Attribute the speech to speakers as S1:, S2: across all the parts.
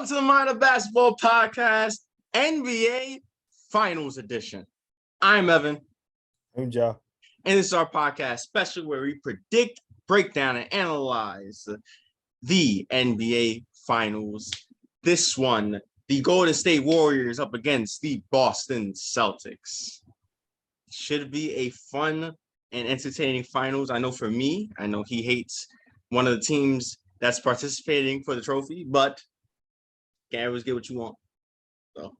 S1: Welcome to the Mind of Basketball Podcast, NBA Finals Edition. I'm Evan.
S2: I'm Joe.
S1: And this is our podcast special where we predict, break down, and analyze the NBA Finals. This one, the Golden State Warriors up against the Boston Celtics. Should be a fun and entertaining finals. I know for me, I know he hates one of the teams that's participating for the trophy, but can't always get what you want. So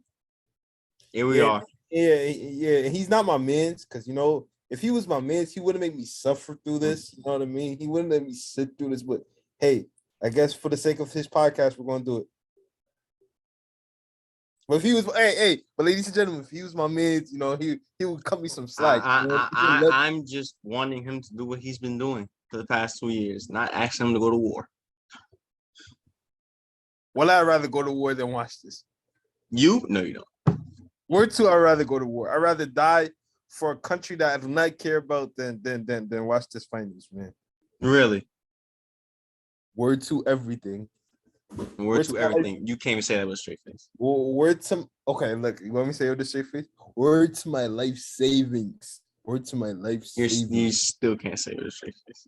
S1: here we are.
S2: Yeah. He's not my man's because, you know, if he was my man's, he wouldn't make me suffer through this. You know what I mean? He wouldn't let me sit through this. But hey, I guess for the sake of his podcast, we're going to do it. But if he was, but ladies and gentlemen, if he was my man's, you know, he would cut me some slack.
S1: I'm just wanting him to do what he's been doing for the past 2 years, not asking him to go to war.
S2: Well, I'd rather go to war than watch this.
S1: You? No, you don't.
S2: Word two, I'd rather go to war. I'd rather die for a country that I do not care about than watch this finals, man.
S1: Really?
S2: Word to everything.
S1: Word to everything. You can't even say that with a straight face.
S2: Word to look, you want me to say it with a straight face? Word to my life savings. Word to my life savings.
S1: You still can't say it with a straight face.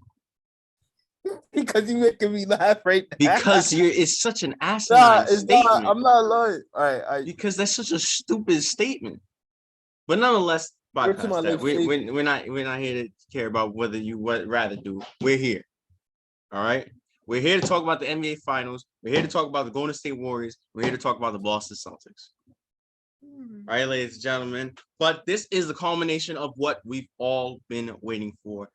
S2: Because you're making me laugh right now.
S1: Because it's such an asinine statement.
S2: I'm not lying. All right.
S1: Because that's such a stupid statement. But nonetheless, bypass that. We're not here to care about whether you would rather do. We're here. All right. We're here to talk about the NBA Finals. We're here to talk about the Golden State Warriors. We're here to talk about the Boston Celtics. All right, ladies and gentlemen. But this is the culmination of what we've all been waiting for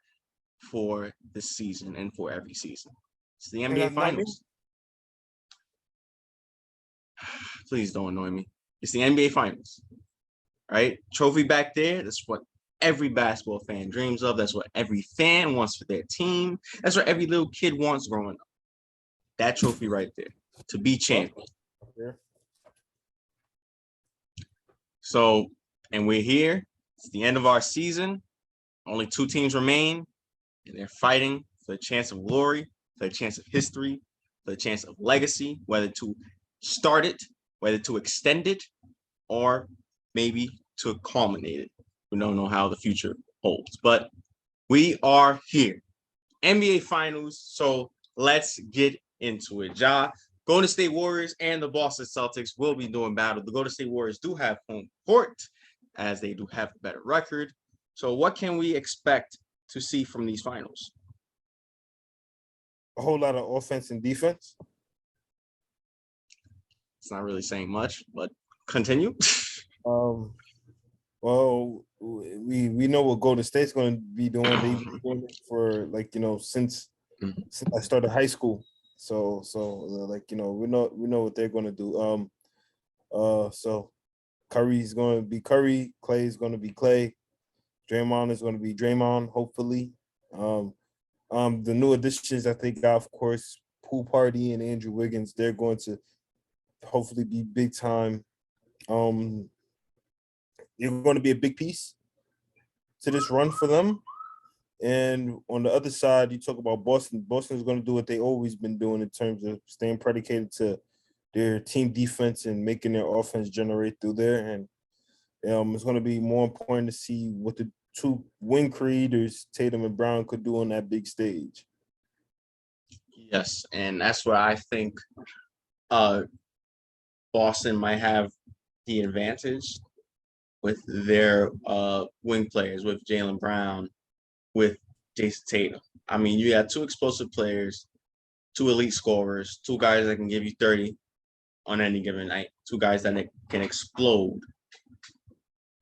S1: this season and for every season. It's the NBA Finals. Please don't annoy me. It's the NBA Finals. All right? Trophy back there. That's what every basketball fan dreams of. That's what every fan wants for their team. That's what every little kid wants growing up. That trophy right there. To be champion. So, and we're here. It's the end of our season. Only 2 teams remain. And they're fighting for the chance of glory, for the chance of history, for the chance of legacy, whether to start it, whether to extend it, or maybe to culminate it. We don't know how the future holds, but we are here. NBA Finals, so let's get into it. Golden State Warriors and the Boston Celtics will be doing battle. The Golden State Warriors do have home court, as they do have a better record. So what can we expect to see from these finals?
S2: A whole lot of offense and defense.
S1: It's not really saying much, but continue.
S2: Well, we know what Golden State's going to be doing. They've been doing it for since I started high school. So we know what they're going to do. So Curry's going to be Curry, Clay's going to be Clay. Draymond is going to be Draymond, hopefully. The new additions that they got, of course, Pool Party and Andrew Wiggins, they're going to hopefully be big time. They're going to be a big piece to this run for them. And on the other side, you talk about Boston. Boston is going to do what they've always been doing in terms of staying predicated to their team defense and making their offense generate through there. And it's going to be more important to see what the 2 wing creators, Tatum and Brown, could do on that big stage.
S1: Yes, and that's where I think Boston might have the advantage with their wing players, with Jaylen Brown, with Jason Tatum. I mean, you have 2 explosive players, 2 elite scorers, 2 guys that can give you 30 on any given night, 2 guys that can explode.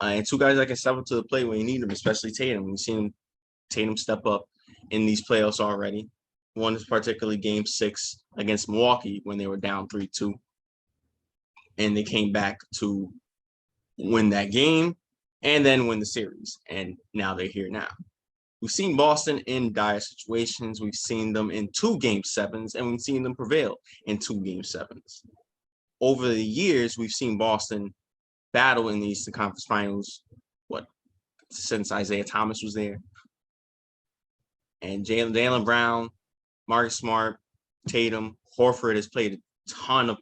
S1: And 2 guys that can step up to the plate when you need them, especially Tatum. We've seen Tatum step up in these playoffs already. One is particularly Game 6 against Milwaukee when they were down 3-2. And they came back to win that game and then win the series. And now they're here now. We've seen Boston in dire situations. We've seen them in 2 Game 7s, and we've seen them prevail in 2 Game 7s. Over the years, we've seen Boston battle in the Eastern Conference Finals, since Isaiah Thomas was there. And Jaylen Brown, Marcus Smart, Tatum, Horford has played a ton of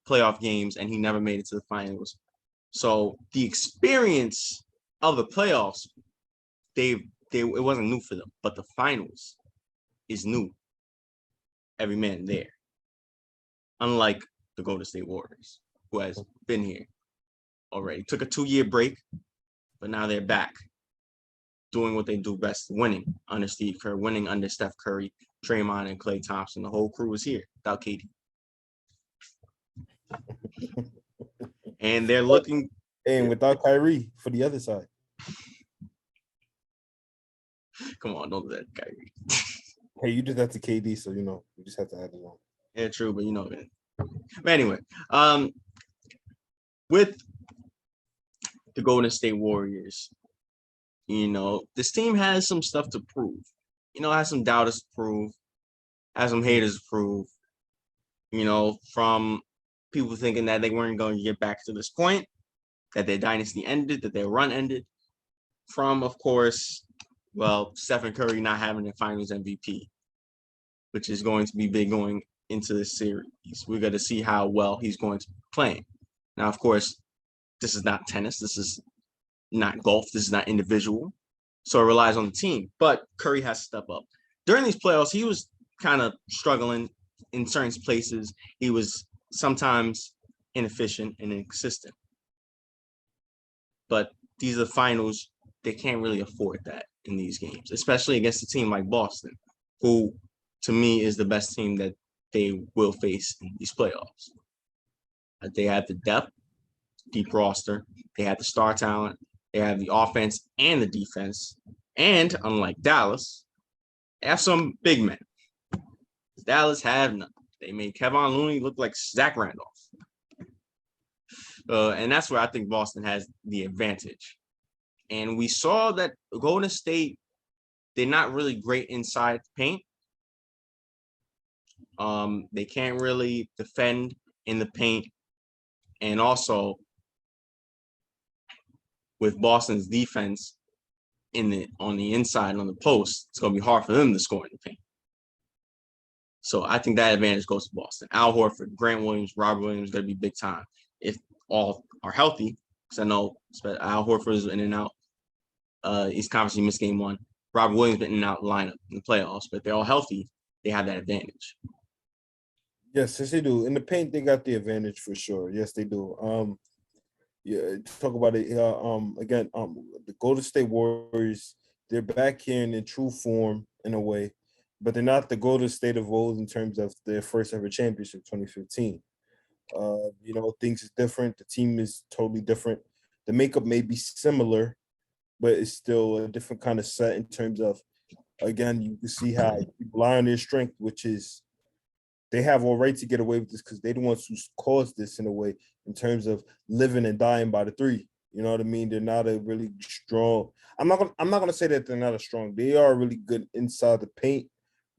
S1: playoff games, and he never made it to the finals. So the experience of the playoffs, it wasn't new for them, but the finals is new. Every man there, unlike the Golden State Warriors, who has been here already. Took a 2-year break, but now they're back doing what they do best, winning under Steve Kerr, winning under Steph Curry, Draymond, and Klay Thompson. The whole crew is here without KD. And they're looking.
S2: And without Kyrie for the other side.
S1: Come on, don't do that, Kyrie.
S2: Hey, you just have to KD, so you just have to add it on.
S1: Yeah, true, but man. But anyway, with the Golden State Warriors, this team has some stuff to prove. Has some doubters to prove, has some haters to prove. From people thinking that they weren't going to get back to this point, that their dynasty ended, that their run ended. From, of course, Stephen Curry not having the Finals MVP, which is going to be big going into this series. We're going to see how well he's going to be playing. Now, of course, this is not tennis. This is not golf. This is not individual. So it relies on the team. But Curry has to step up. During these playoffs, he was kind of struggling in certain places. He was sometimes inefficient and inconsistent. But these are the finals. They can't really afford that in these games, especially against a team like Boston, who, to me, is the best team that they will face in these playoffs. They have the depth, deep roster. They have the star talent. They have the offense and the defense. And unlike Dallas, they have some big men. Dallas have none. They made Kevon Looney look like Zach Randolph. And that's where I think Boston has the advantage. And we saw that Golden State, they're not really great inside the paint. They can't really defend in the paint. And also, with Boston's defense on the inside, on the post, it's going to be hard for them to score in the paint. So I think that advantage goes to Boston. Al Horford, Grant Williams, Robert Williams going to be big time if all are healthy. Because I know Al Horford is in and out. East Conference, he missed game 1. Robert Williams been in and out lineup in the playoffs, but they're all healthy. They have that advantage.
S2: Yes, they do. In the paint, they got the advantage for sure. Yes, they do. Talk about it. Again, the Golden State Warriors, they're back here in true form in a way, but they're not the Golden State of old in terms of their first ever championship, 2015. Things is different. The team is totally different. The makeup may be similar, but it's still a different kind of set in terms of, again, you can see how they rely on their strength, which is they have all right to get away with this because they're the ones who caused this in a way in terms of living and dying by the three. You know what I mean? They're not a really strong. I'm not gonna say that they're not as strong. They are really good inside the paint,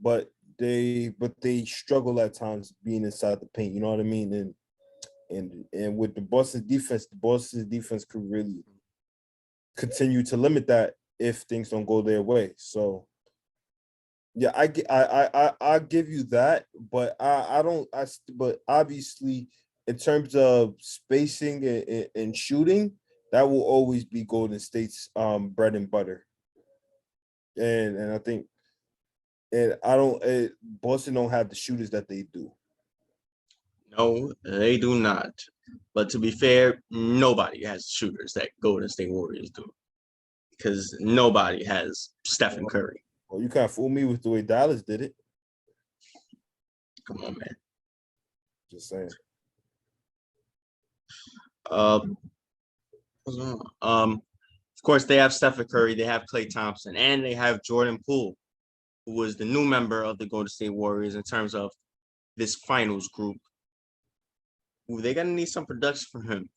S2: but they struggle at times being inside the paint. You know what I mean? And with the Boston defense could really continue to limit that if things don't go their way. So yeah, I give you that, but but obviously in terms of spacing and shooting, that will always be Golden State's bread and butter. And I think Boston don't have the shooters that they do.
S1: No, they do not. But to be fair, nobody has shooters that Golden State Warriors do. Because nobody has Stephen Curry.
S2: Well, you can't fool me with the way Dallas did it.
S1: Come on, man.
S2: Just saying.
S1: Of course, they have Stephen Curry, they have Klay Thompson, and they have Jordan Poole, who was the new member of the Golden State Warriors in terms of this finals group. They're going to need some production from him.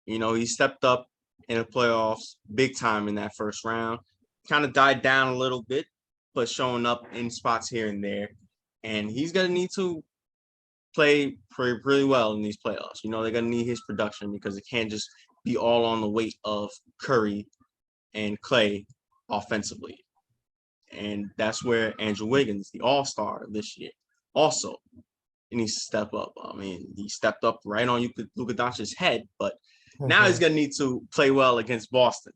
S1: He stepped up in the playoffs big time in that first round. Kind of died down a little bit, but showing up in spots here and there. And he's going to need to play really well in these playoffs. They're going to need his production because it can't just be all on the weight of Curry and Klay offensively. And that's where Andrew Wiggins, the all-star this year, also he needs to step up. I mean, he stepped up right on Luka Doncic's head, but now he's
S2: Mhm.
S1: gonna need to play well against Boston,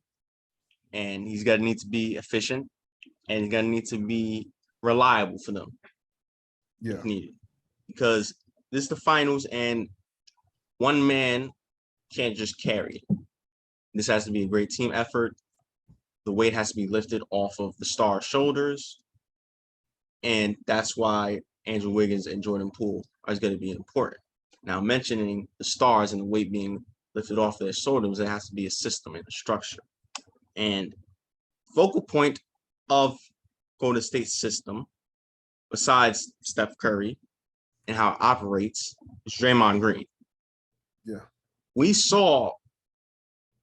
S1: and he's gonna need to be efficient, and he's gonna need to be reliable for them if
S2: Yeah.
S1: needed, because this is the finals, and one man can't just carry it. This has to be a great team effort. The weight has to be lifted off of the star shoulders, and that's why Andrew Wiggins and Jordan Poole are going to be important. Now, mentioning the stars and the weight being lifted off their shoulders, it has to be a system and a structure. And focal point of Golden State's system, besides Steph Curry and how it operates, is Draymond Green.
S2: Yeah.
S1: We saw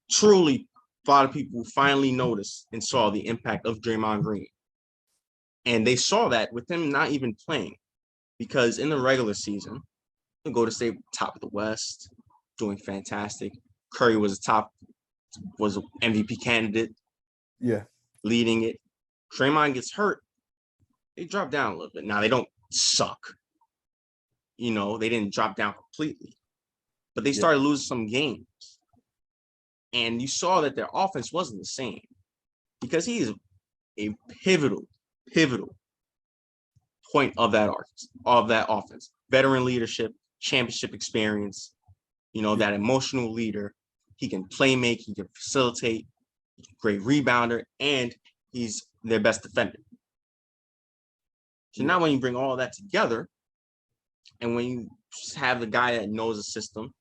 S1: truly a lot of people finally noticed and saw the impact of Draymond Green. And they saw that with him not even playing, because in the regular season, the Golden State top of the West, doing fantastic. Curry was an MVP candidate,
S2: Yeah.
S1: leading it. Draymond gets hurt, they drop down a little bit. Now they don't suck, they didn't drop down completely, but they started losing some games, and you saw that their offense wasn't the same, because he is a pivotal point of that offense. Veteran leadership, championship experience, that emotional leader. He can play make, he can facilitate, great rebounder, and he's their best defender. So now when you bring all that together, and when you have the guy that knows the system,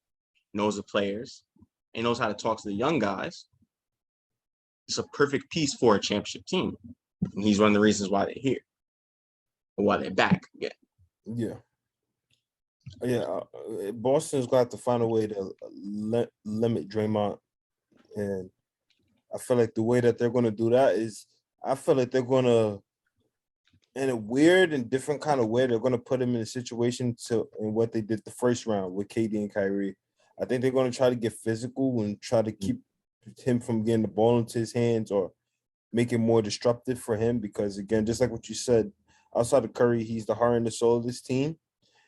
S1: knows the players, and knows how to talk to the young guys, it's a perfect piece for a championship team. And he's one of the reasons why they're here, or why they're back again.
S2: Yeah. Boston's got to find a way to limit Draymond, and I feel like the way that they're going to do that is, I feel like they're going to, in a weird and different kind of way, they're going to put him in a situation in what they did the first round with KD and Kyrie. I think they're going to try to get physical and try to keep him from getting the ball into his hands, or make it more disruptive for him, because again, just like what you said, outside of Curry, he's the heart and the soul of this team.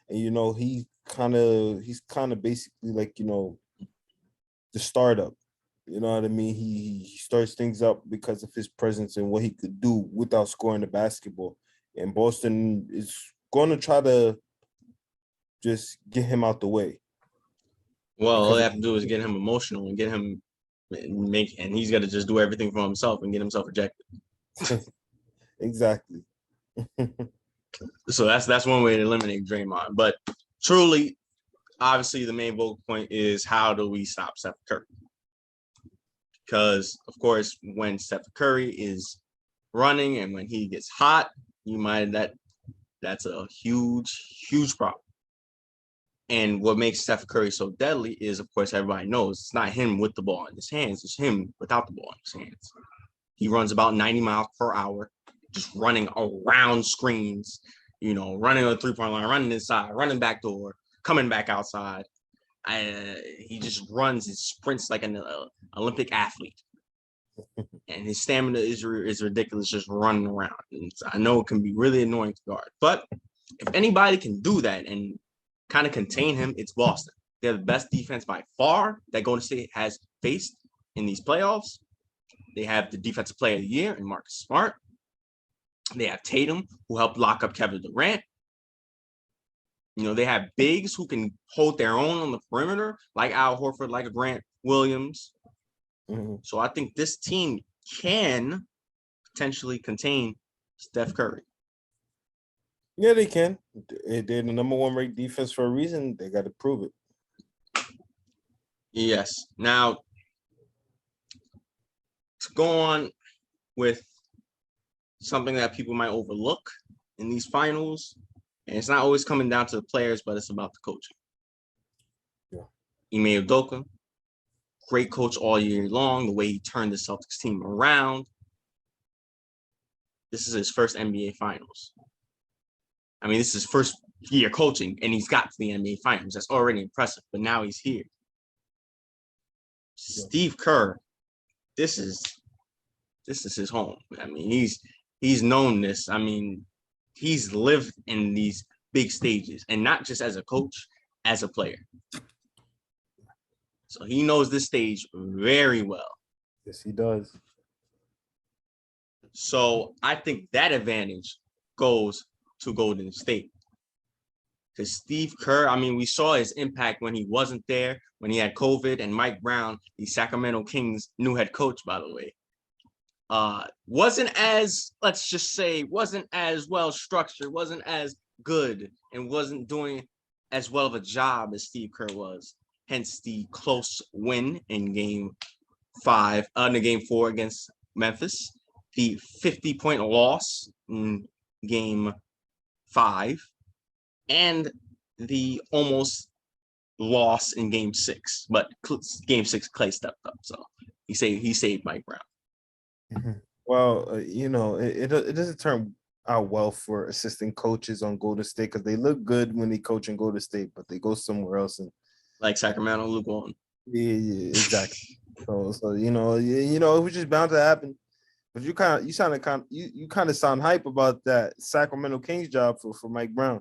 S2: And he's kind of basically like, the startup. You know what I mean? He starts things up because of his presence and what he could do without scoring the basketball. And Boston is going to try to just get him out the way.
S1: Well, all they have to do is get him emotional and get him and he's got to just do everything for himself and get himself ejected.
S2: Exactly.
S1: So that's one way to eliminate Draymond. But truly, obviously, the main vocal point is, how do we stop Steph Curry? Because, of course, when Steph Curry is running and when he gets hot, that's a huge problem. And what makes Steph Curry so deadly is, of course, everybody knows it's not him with the ball in his hands, it's him without the ball in his hands. He runs about 90 miles per hour, just running around screens, running on the three-point line, running inside, running back door, coming back outside. He just runs and sprints like an Olympic athlete. And his stamina is ridiculous, just running around. And I know it can be really annoying to guard. But if anybody can do that and kind of contain him, it's Boston. They're the best defense by far that Golden State has faced in these playoffs. They have the defensive player of the year in Marcus Smart. They have Tatum, who helped lock up Kevin Durant. They have bigs who can hold their own on the perimeter, like Al Horford, like a Grant Williams.
S2: Mm-hmm.
S1: So I think this team can potentially contain Steph Curry.
S2: Yeah, they can. They're the number one ranked defense for a reason. They got to prove it.
S1: Yes. Now, to go on with something that people might overlook in these finals, and it's not always coming down to the players, but it's about the coaching. Ime Udoka, great coach all year long, the way he turned the Celtics team around. This is his first NBA Finals. I mean, this is his first year coaching, and he's got to the NBA Finals. That's already impressive, but now he's here. Steve Kerr, this is his home. I mean, he's known this. I mean, he's lived in these big stages, and not just as a coach, as a player. So he knows this stage very well.
S2: Yes, he does.
S1: So I think that advantage goes to Golden State. Because Steve Kerr, I mean, we saw his impact when he wasn't there, when he had COVID, and Mike Brown, the Sacramento Kings' new head coach, by the way, wasn't as, let's just say, wasn't as well structured, wasn't as good, and wasn't doing as well of a job as Steve Kerr was. Hence the close win in game 4 against Memphis, the 50-point loss in game 5, and the almost loss in game 6. But game 6, Clay stepped up, so he saved Mike Brown.
S2: Mm-hmm. Well, it doesn't turn out well for assistant coaches on Golden State because they look good when they coach in Golden State, but they go somewhere else and
S1: like Sacramento, Luke Walton.
S2: Yeah, exactly. so it was just bound to happen. But you kind of sound hype about that Sacramento Kings job for Mike Brown.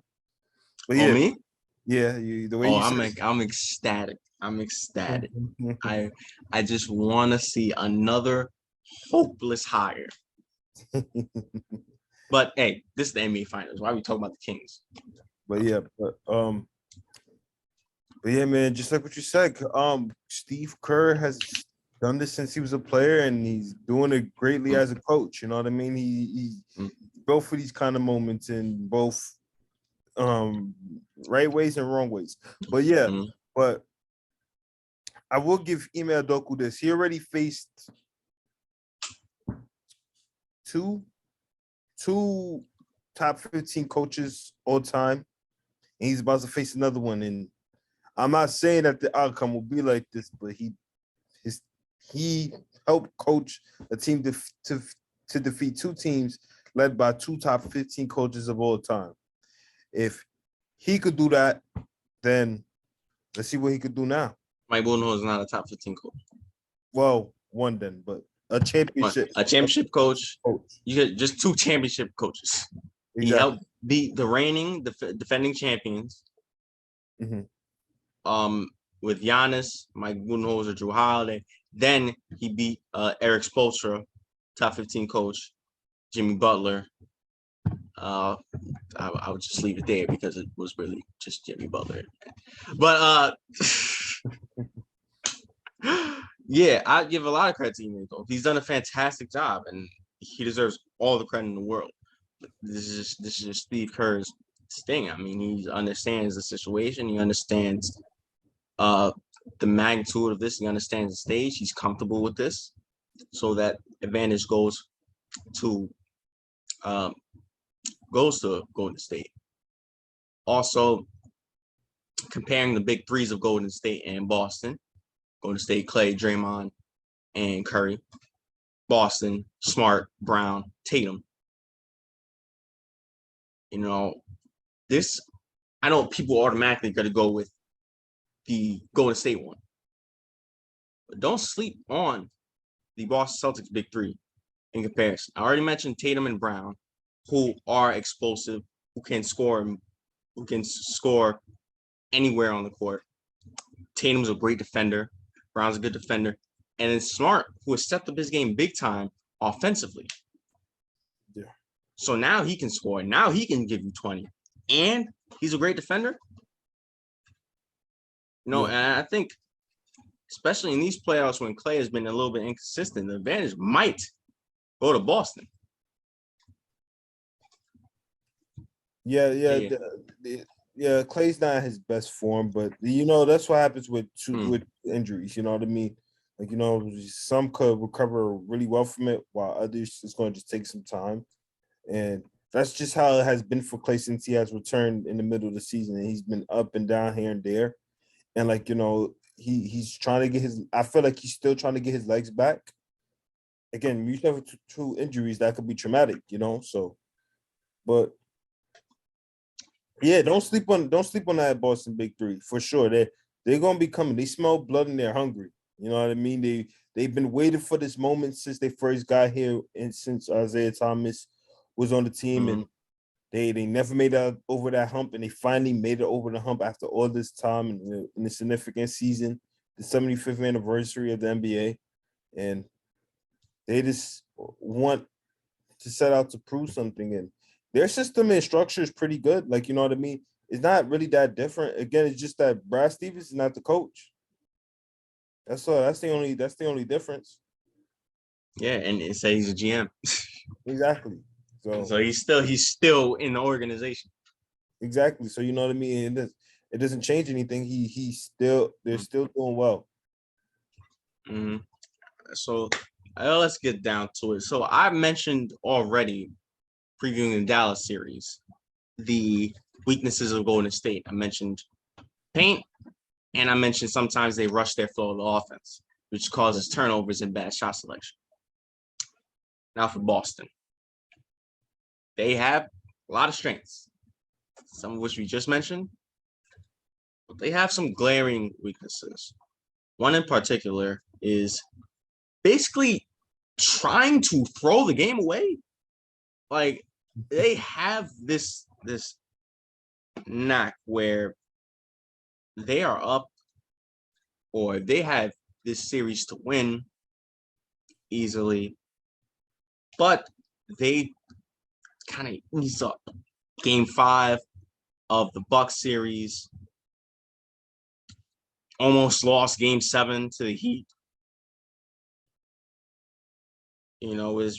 S2: But yeah,
S1: me?
S2: Yeah, the way
S1: I'm ecstatic. I'm ecstatic. I just want to see another hopeless hire. But hey, this is the NBA Finals. Why are we talking about the Kings?
S2: But yeah, man, just like what you said, Steve Kerr has done this since he was a player, and he's doing it greatly as a coach. You know what I mean? He built for these kind of moments in both right ways and wrong ways. But yeah, but I will give Ime Udoka this. He already faced two top 15 coaches all time, and he's about to face another one. And I'm not saying that the outcome will be like this, but he helped coach a team to defeat 2 teams led by 2 top 15 coaches of all time. If he could do that, then let's see what he could do now.
S1: Mike Budenholzer is not a top 15 coach.
S2: Well, one then, but a championship
S1: coach. You get just 2 championship coaches. Exactly. He helped beat the reigning defending champions. Mm-hmm. With Giannis, Mike Budenholzer, Drew Holiday. Then he beat Eric Spoelstra, top 15 coach, Jimmy Butler. I would just leave it there because it was really just Jimmy Butler. But yeah, I give a lot of credit to him. He's done a fantastic job, and he deserves all the credit in the world. This is just Steve Kerr's thing. I mean, he understands the situation. He understands the magnitude of this. He understands the stage. He's comfortable with this, so that advantage goes to Golden State. Also, comparing the big threes of Golden State and Boston. Golden State, Clay, Draymond, and Curry. Boston, Smart, Brown, Tatum. You know, I know people automatically got to go with the Golden State one. But don't sleep on the Boston Celtics big 3 in comparison. I already mentioned Tatum and Brown, who are explosive, who can score anywhere on the court. Tatum's a great defender. Brown's a good defender. And it's Smart, who has stepped up his game big time offensively. Yeah. So now he can score. Now he can give you 20. And he's a great defender. And I think, especially in these playoffs when Clay has been a little bit inconsistent, the advantage might go to Boston.
S2: Yeah, Clay's not his best form, but that's what happens with injuries. You know what I mean? Like, some could recover really well from it, while others it's going to just take some time. And that's just how it has been for Clay since he has returned in the middle of the season. And he's been up and down here and there. And he's trying to get I feel like he's still trying to get his legs back. Again, you have 2 injuries that could be traumatic, so, but yeah, don't sleep on that Boston big 3 for sure. They're gonna be coming. They smell blood and they're hungry. You know what I mean? They've been waiting for this moment since they first got here, and since Isaiah Thomas was on the team, and They never made it over that hump, and they finally made it over the hump after all this time in the significant season, the 75th anniversary of the NBA, and they just want to set out to prove something. And their system and structure is pretty good. Like, you know what I mean? It's not really that different. Again, it's just that Brad Stevens is not the coach. That's all. That's the only difference.
S1: Yeah, and it says he's a GM.
S2: Exactly.
S1: So he's still in the organization.
S2: Exactly. So you know what I mean? It doesn't change anything. They're still doing well.
S1: Mm-hmm. So let's get down to it. So I mentioned already, previewing the Dallas series, the weaknesses of Golden State. I mentioned paint, and I mentioned sometimes they rush their flow of the offense, which causes turnovers and bad shot selection. Now for Boston, they have a lot of strengths, some of which we just mentioned, but they have some glaring weaknesses. One in particular is basically trying to throw the game away. Like, they have this knack where they are up, or they have this series to win easily, but they kind of ease up. Game 5 of the Bucks series, almost lost Game 7 to the Heat. You know, it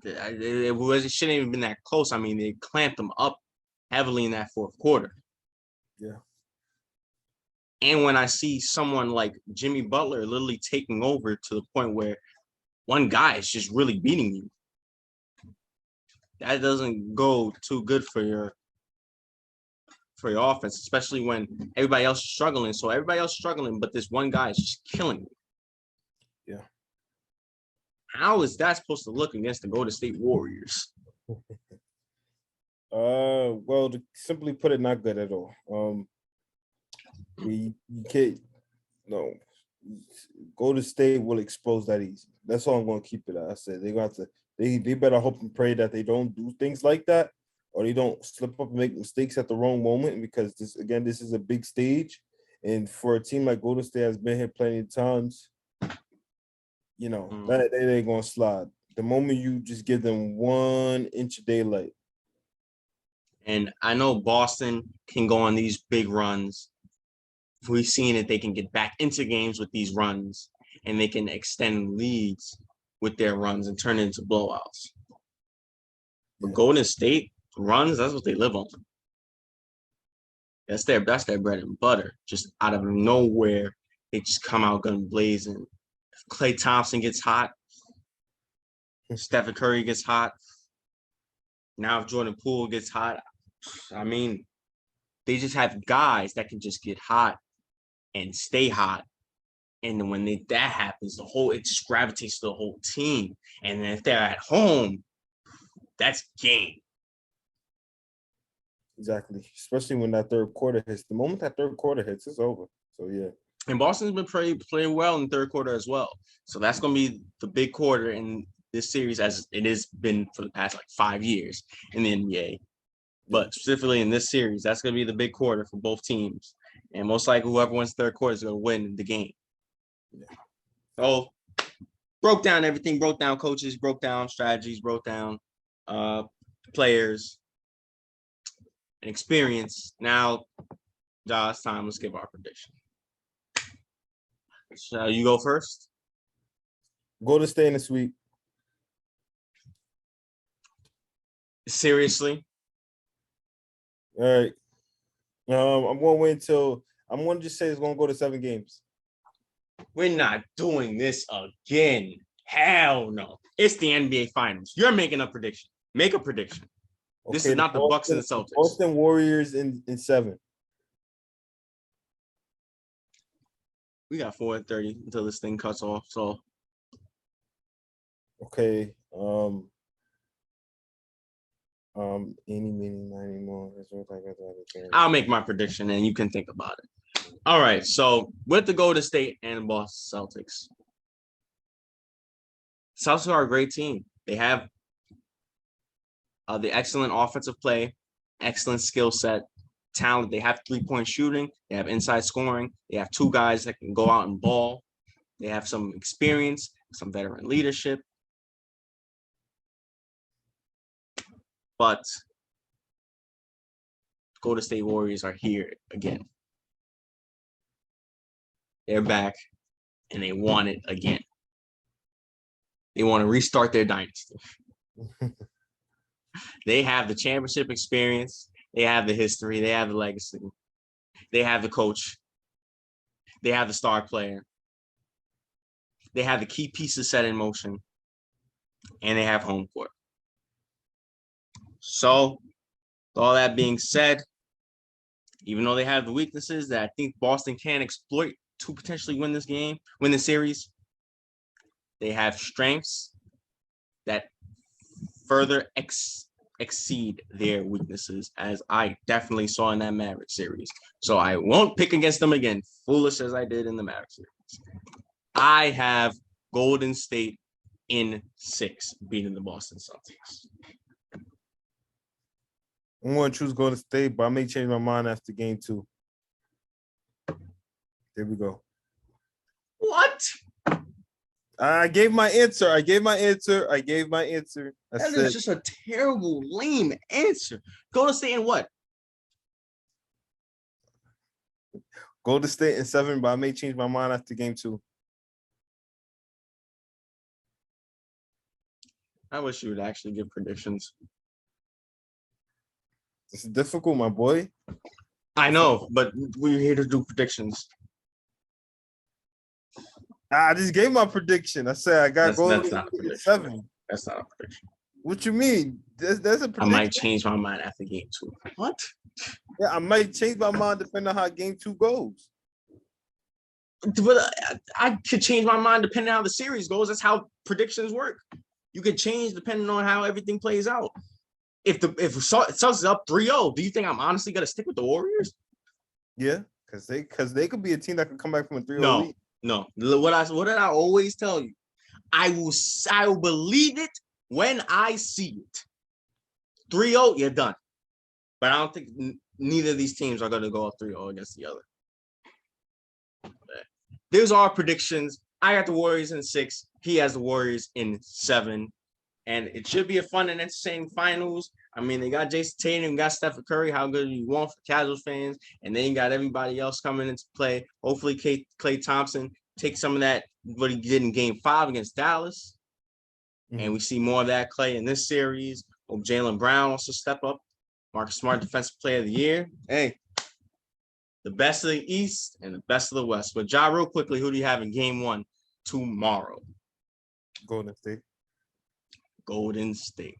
S1: shouldn't even been that close. I mean, they clamped them up heavily in that fourth quarter.
S2: Yeah.
S1: And when I see someone like Jimmy Butler literally taking over to the point where one guy is just really beating you, that doesn't go too good for your offense, especially when everybody else is struggling. So everybody else is struggling, but this one guy is just killing you.
S2: Yeah.
S1: How is that supposed to look against the Golden State Warriors?
S2: Well, to simply put it, not good at all. You can't. No, Golden State will expose that easy. That's all I'm going to keep it at. I said they got to. They better hope and pray that they don't do things like that, or they don't slip up and make mistakes at the wrong moment. Because this is a big stage, and for a team like Golden State has been here plenty of times, you know, that they ain't gonna slide. The moment you just give them 1 inch of daylight.
S1: And I know Boston can go on these big runs. We've seen that they can get back into games with these runs, and they can extend leads with their runs and turn it into blowouts. But Golden State runs, that's what they live on. That's their bread and butter. Just out of nowhere, they just come out gun blazing. If Klay Thompson gets hot, Stephen Curry gets hot. Now if Jordan Poole gets hot, I mean, they just have guys that can just get hot and stay hot. And then when that happens, it just gravitates to the whole team. And then if they're at home, that's game.
S2: Exactly. Especially when that third quarter hits. The moment that third quarter hits, it's over. So, yeah.
S1: And Boston's been playing well in the third quarter as well. So that's going to be the big quarter in this series, as it has been for the past 5 years in the NBA. But specifically in this series, that's going to be the big quarter for both teams. And most likely whoever wins the third quarter is going to win the game. Yeah. So broke down everything, broke down coaches, broke down strategies, broke down players and experience. Now, Josh, time. Let's give our prediction. Shall you go first?
S2: Go to stay in the sweep.
S1: Seriously?
S2: All right. I'm going to wait until I'm going to just say it's going to go to 7 games.
S1: We're not doing this again. Hell no. It's the NBA Finals. You're making a prediction. Make a prediction. Okay, this is not the Bucks and the Celtics.
S2: Boston Warriors in 7.
S1: We got 4:30 until this thing cuts off. So
S2: okay. Any meaning, not anymore.
S1: I'll make my prediction and you can think about it. All right. So with the Golden State and Boston Celtics, Celtics are a great team. They have the excellent offensive play, excellent skill set, talent. They have 3-point shooting. They have inside scoring. They have 2 guys that can go out and ball. They have some experience, some veteran leadership. But Golden State Warriors are here again. They're back, and they want it again. They want to restart their dynasty. They have the championship experience. They have the history. They have the legacy. They have the coach. They have the star player. They have the key pieces set in motion. And they have home court. So, with all that being said, even though they have the weaknesses that I think Boston can exploit to potentially win this game, win the series, they have strengths that further exceed their weaknesses, as I definitely saw in that Maverick series. So I won't pick against them again, foolish as I did in the Maverick series. I have Golden State in 6 beating the Boston Celtics.
S2: I'm going to choose Golden State, but I may change my mind after game 2. There we go.
S1: What?
S2: I gave my answer. I
S1: That is just a terrible, lame answer. Golden State in what?
S2: Golden State in 7, but I may change my mind after game 2.
S1: I wish you would actually give predictions.
S2: It's difficult, my boy.
S1: I know, but we're here to do predictions.
S2: I just gave my prediction. I said I got Golden
S1: That's not a
S2: State in
S1: prediction.
S2: 7.
S1: That's not a prediction.
S2: What you mean? That's a prediction.
S1: I might change my mind after game 2. What?
S2: Yeah, I might change my mind depending on how game 2 goes.
S1: But I could change my mind depending on how the series goes. That's how predictions work. You could change depending on how everything plays out. If Celtics is up 3-0, do you think I'm honestly gonna stick with the Warriors?
S2: Yeah, because they could be a team that could come back from a 3-0 lead.
S1: No. What did I always tell you? I will believe it when I see it. 3-0, you're done. But I don't think neither of these teams are going to go up 3-0 against the other. There's our predictions. I got the Warriors in 6. He has the Warriors in 7. And it should be a fun and entertaining finals. I mean, they got Jason Tatum, got Stephen Curry. How good do you want for casual fans? And then you got everybody else coming into play. Hopefully, Klay Thompson takes some of that, what he did in Game 5 against Dallas. Mm-hmm. And we see more of that Klay in this series. Hope Jaylen Brown wants to step up. Marcus Smart, Defensive Player of the Year. Hey, the best of the East and the best of the West. But Ja, real quickly, who do you have in Game 1 tomorrow?
S2: Golden State.
S1: Golden State.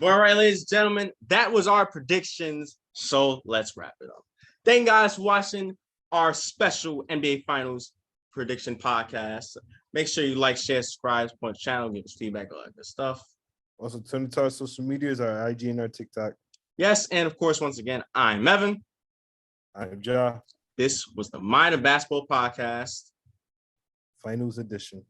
S1: Well, all right, ladies and gentlemen, that was our predictions. So let's wrap it up. Thank you guys for watching our special NBA Finals prediction podcast. Make sure you like, share, subscribe, support the channel, give us feedback, all that good stuff.
S2: Also, turn to our social medias, our IG and our TikTok.
S1: Yes, and of course, once again, I'm Evan.
S2: I'm Ja.
S1: This was the Mind of Basketball podcast.
S2: Finals edition.